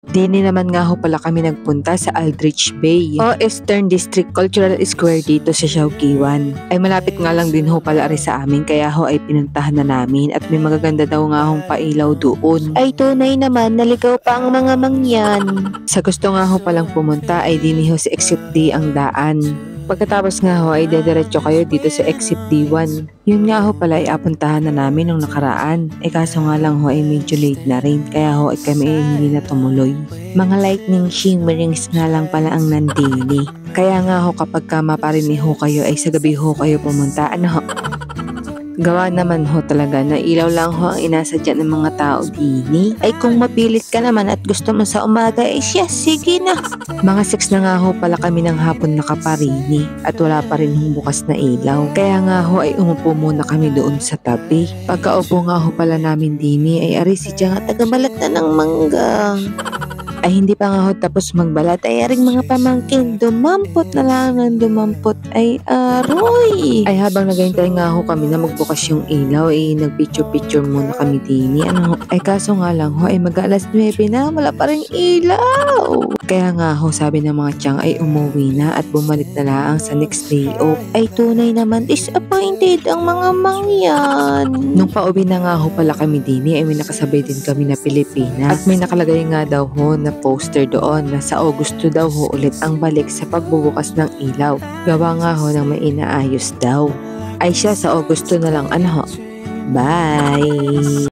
Dini naman nga ho pala kami nagpunta sa Aldrich Bay o Eastern District Cultural Square dito sa Siaukiwan. Ay malapit nga lang din ho pala sa amin kaya ho ay pinuntahan na namin at may magaganda daw nga hong pailaw doon. Ay tunay naman, naligaw pa ang mga mangyan. Sa gusto nga ho palang pumunta ay dini ho sa Exit D ang daan. Pagkatapos nga ho ay dediretso kayo dito sa Exit D1. Yun nga ho pala ay apuntahan na namin nung nakaraan. Kaso nga lang ho ay medyo late na rin kaya ho ay kami ay hindi na tumuloy. Mga lightning shimmerings nga lang pala ang nandini. Kaya nga ho kapag maparini ho kayo ay sa gabi ho kayo pumunta. Ano ho? Gawa naman ho talaga na ilaw lang ho ang inasadya ng mga tao dini. Ay kung mapilit ka naman at gusto mo sa umaga, ay siya, sige na. Mga 6 na nga ho pala kami ng hapon nakaparini at wala pa rin hong bukas na ilaw. Kaya nga ho ay umupo muna kami doon sa tabi. Pagkaupo nga ho pala namin dini ay ari si Tiang at Tagabalat na ng mangga. ay hindi pa nga ho tapos magbalat ay aring mga pamangkin dumampot na lang ng dumampot ay aroy. Ay habang naghihintay nga ho kami na magbukas yung ilaw ay nagpicture muna kami dini. Ano ho? Ay kaso nga lang ho ay mag-alas 9 na wala pa rin ilaw. Kaya nga ho sabi ng mga Tiang ay umuwi na at bumalik na lang sa next day off. Ay tunay naman, disappointed ang mga mangyan. Nung pauwi na nga ho pala kami dini ay may nakasabay din kami na Pilipinas at may nakalagay nga daw ho na poster doon na sa Augusto daw ho ulit ang balik sa pagbubukas ng ilaw. Gawa nga ho ng may inaayos daw. Ay siya sa Augusto na lang ano ho. Bye!